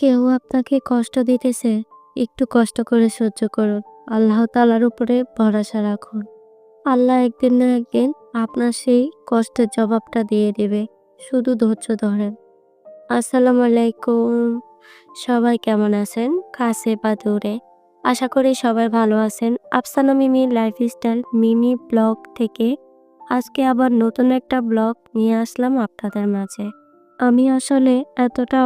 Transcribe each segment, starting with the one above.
কেউ আপনাকে কষ্ট দিতেছে, একটু কষ্ট করে সহ্য করুন। আল্লাহ তাআলার উপরে ভরসা রাখুন। আল্লাহ একদিন না একদিন আপনার সেই কষ্টের জবাবটা দিয়ে দেবে। শুধু ধৈর্য ধরেন। আসসালামু আলাইকুম। সবাই কেমন আছেন? কাছে বা দূরে? আশা করি সবাই ভালো আছেন। আফসানা মিমি লাইফস্টাইল মিমি ব্লগ থেকে আজকে আবার নতুন একটা ব্লগ নিয়ে আসলাম আপনাদের মাঝে। আমি আসলে এতটা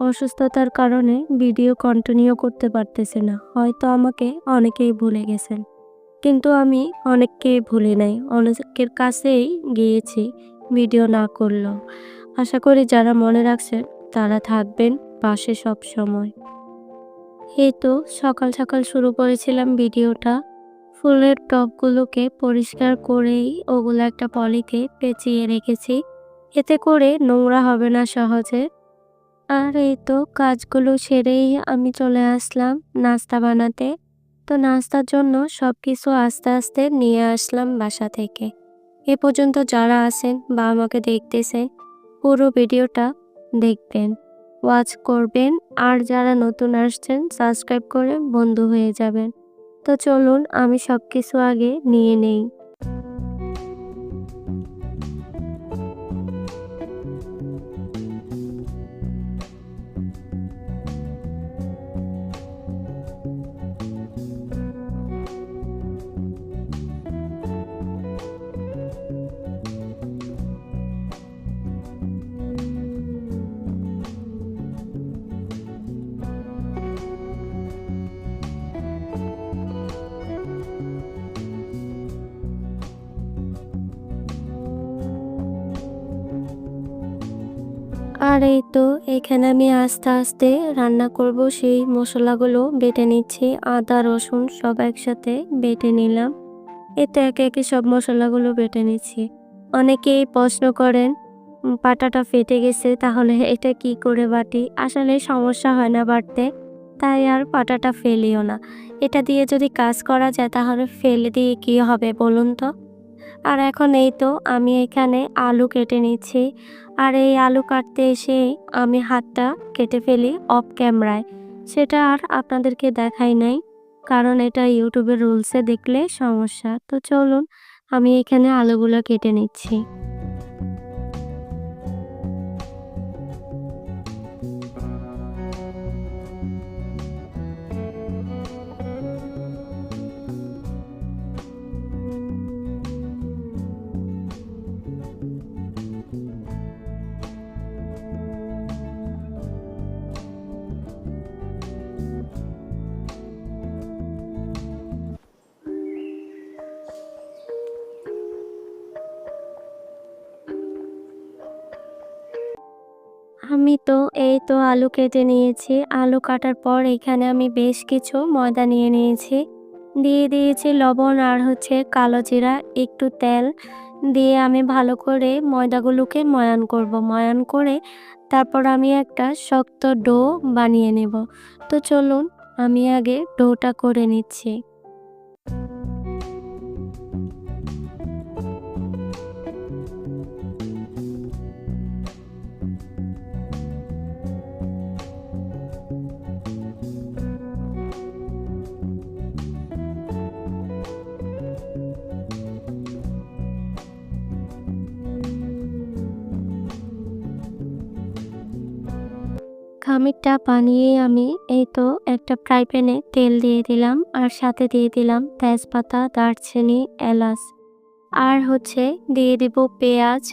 অসুস্থতার কারণে ভিডিও কন্টিনিউ করতে পারতেছি না। হয়তো আমাকে অনেকেই ভুলে গেছেন। কিন্তু আমি অনেককে ভুলি নাই। অনেকের কাছেই গিয়েছি ভিডিও না করলেও। আশা করি যারা মনে রাখছেন তারা থাকবেন পাশে সবসময়। এই তো সকাল সকাল শুরু করেছিলাম ভিডিওটা। ফুলের টবগুলোকে পরিষ্কার করেই ওগুলো একটা পলিতে পেঁচিয়ে রেখেছি। এতে করে নোংরা হবে না সহজে। আর এই তো কাজগুলো সেরেই আমি চলে আসলাম নাস্তা বানাতে। তো নাস্তার জন্য সবকিছু আস্তে আস্তে নিয়ে আসলাম বাসা থেকে। এ পর্যন্ত যারা আছেন বা আমাকে দেখতেছেন পুরো ভিডিওটা দেখবেন, ওয়াচ করবেন। আর যারা নতুন আসছেন সাবস্ক্রাইব করে বন্ধু হয়ে যাবেন। তো চলুন আমি সবকিছু আগে নিয়ে নেই। আর এই তো এখানে আমি আস্তে আস্তে রান্না করব সেই মশলাগুলো বেটে নিচ্ছি। আদা রসুন সব একসাথে বেটে নিলাম। এতে একে একে সব মশলাগুলো বেটে নিচ্ছি। অনেকেই প্রশ্ন করেন পাটাটা ফেটে গেছে তাহলে এটা কি করে বাটি? আসলে সমস্যা হয় না বাটতে, তাই আর পাটাটা ফেলিও না। এটা দিয়ে যদি কাজ করা যায় তাহলে ফেলে দিয়ে কি হবে বলুন তো? আর এখন এই তো আমি এখানে আলু কেটে নিচ্ছি। আর এই আলু কাটতে এসে আমি হাতটা কেটে ফেলি অফ ক্যামেরায়। সেটা আর আপনাদেরকে দেখাই নাই, কারণ এটা ইউটিউবের রুলসে দেখলে সমস্যা। তো চলুন আমি এখানে আলুগুলো কেটে নিচ্ছি। আমি তো এই তো আলু কেটে নিয়েছি। আলু কাটার পর এখানে আমি বেশ কিছু ময়দা নিয়ে নিয়েছি। দিয়ে দিয়েছি লবণ আর হচ্ছে কালো জিরা, একটু তেল দিয়ে আমি ভালো করে ময়দাগুলোকে ময়ান করব। ময়ান করে তারপর আমি একটা শক্ত ডো বানিয়ে নেব। তো চলুন আমি আগে ডোটা করে নিচ্ছি। খামিরটা বানিয়ে আমি এই তো একটা ফ্রাই প্যানে তেল দিয়ে দিলাম আর সাথে দিয়ে দিলাম তেজপাতা, দারচিনি, এলাচ আর হচ্ছে দিয়ে দিব পেঁয়াজ।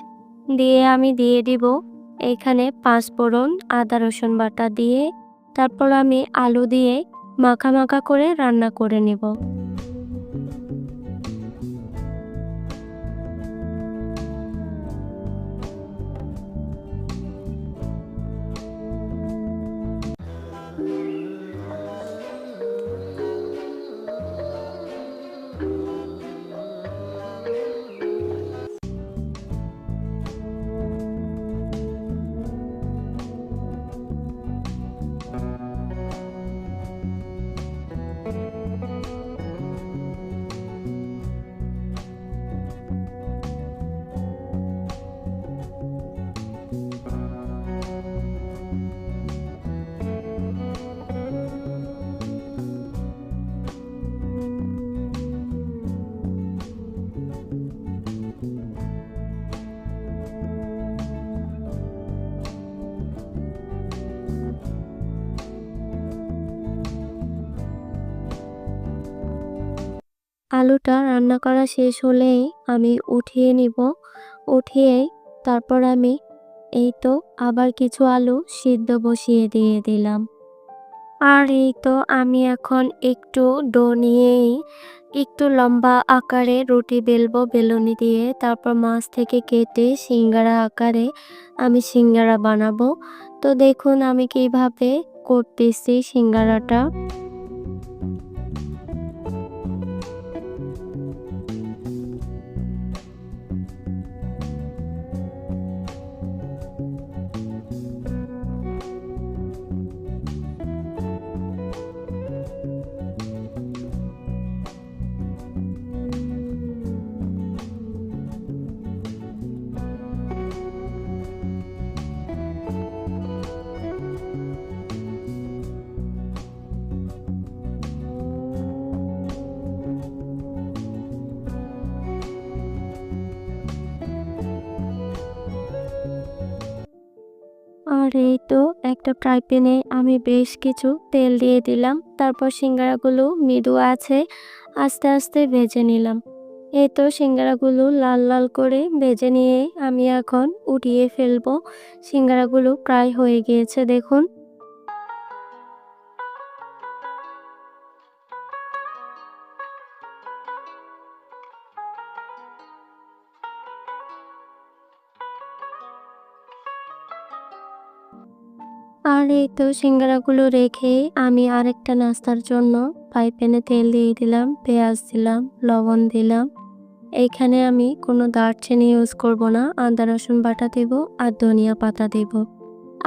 দিয়ে আমি দিয়ে দিব এখানে পাঁচফোড়ন, আদা রসুন বাটা দিয়ে তারপর আমি আলু দিয়ে মাখা মাখা করে রান্না করে নেব। আলুটা রান্না করা শেষ হলেই আমি উঠিয়ে নিব। উঠিয়ে তারপর আমি এই তো আবার কিছু আলু সিদ্ধ বসিয়ে দিয়ে দিলাম। আর এই তো আমি এখন একটু ডো নিয়েই একটু লম্বা আকারে রুটি বেলবো বেলুনি দিয়ে। তারপর মাছ থেকে কেটে সিঙ্গারা আকারে আমি সিঙ্গারা বানাবো। তো দেখুন আমি কিভাবে করতেছি সিঙ্গারাটা। আর এই তো একটা ফ্রাই প্যানে আমি বেশ কিছু তেল দিয়ে দিলাম। তারপর সিঙ্গারাগুলো মৃদু আছে আস্তে আস্তে ভেজে নিলাম। এই তো সিঙ্গারাগুলো লাল লাল করে ভেজে নিয়ে আমি এখন উঠিয়ে ফেলবো। সিঙ্গারাগুলো প্রায় হয়ে গিয়েছে দেখুন। আর এই তো সিঙ্গারাগুলো রেখে আমি আরেকটা নাস্তার জন্য ফ্রাই প্যানে তেল দিয়ে দিলাম, পেঁয়াজ দিলাম, লবণ দিলাম। এইখানে আমি কোনো দারচিনি ইউজ করব না, আদা রসুন বাটা দেব আর ধনিয়া পাতা দেব।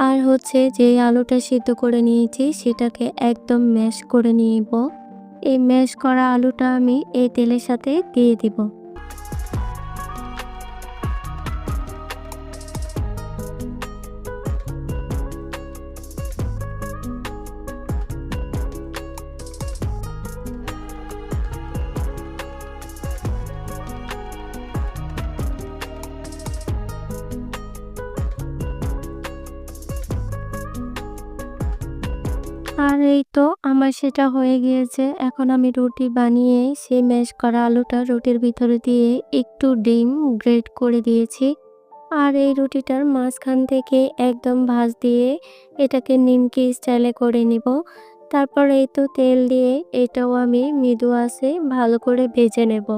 আর হচ্ছে যে আলুটা সিদ্ধ করে নিয়েছি সেটাকে একদম ম্যাশ করে নিব। এই ম্যাশ করা আলুটা আমি এই তেলের সাথে দিয়ে দিব। আর এই তো আমার সেটা হয়ে গিয়েছে। এখন আমি রুটি বানিয়ে সেই ম্যাশ করা আলুটা রুটির ভিতরে দিয়ে একটু ডিম গ্রেট করে দিয়েছি। আর এই রুটিটার মাঝখান থেকে একদম ভাঁজ দিয়ে এটাকে নিমকি স্টাইলে করে নিব। তারপর এই তো তেল দিয়ে এটাও আমি মৃদু আঁচে ভালো করে ভেজে নেব।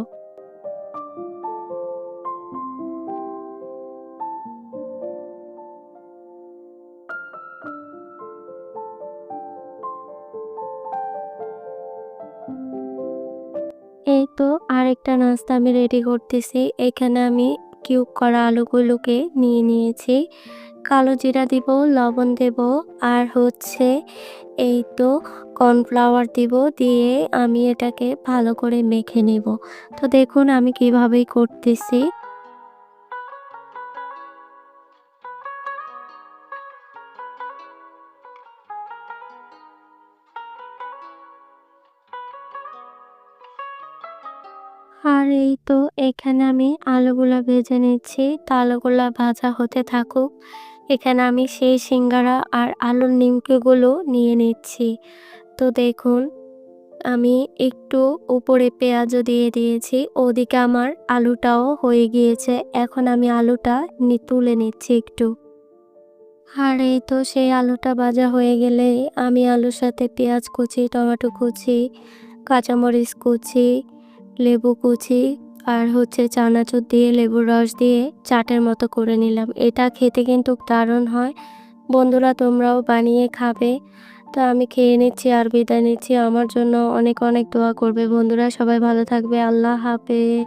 এই তো আরেকটা নাস্তা আমি রেডি করতেছি। এখানে আমি কিউব করা আলুগুলোকে নিয়ে নিয়েছি। কালো জিরা দিব, লবণ দেব আর হচ্ছে এই তো কর্নফ্লাওয়ার দিব। দিয়ে আমি এটাকে ভালো করে মেখে নেব। তো দেখুন আমি কিভাবে করতেছি। আর এই তো এখানে আমি আলুগুলা ভেজে নিচ্ছি। তো আলুগুলা ভাজা হতে থাকুক। এখানে আমি সেই সিঙ্গারা আর আলুর নিমকিগুলো নিয়ে নিচ্ছি। তো দেখুন আমি একটু উপরে পেঁয়াজও দিয়ে দিয়েছি। ওদিকে আমার আলুটাও হয়ে গিয়েছে। এখন আমি আলুটা তুলে নিচ্ছি একটু। আর এই তো সেই আলুটা ভাজা হয়ে গেলে আমি আলুর সাথে পেঁয়াজ কুচি, টমেটো কুচি, কাঁচামরিচ কুচি, লেবু কুচি আর হচ্ছে চানাচুর দিয়ে লেবুর রস দিয়ে চাটের মতো করে নিলাম। এটা খেতে কিন্তু দারুণ হয়। বন্ধুরা তোমরাও বানিয়ে খাবে। তো আমি খেয়ে নিচ্ছি আর বিদায় নিচ্ছি। আমার জন্য অনেক অনেক দোয়া করবে বন্ধুরা। সবাই ভালো থাকবে। আল্লাহ হাফেজ।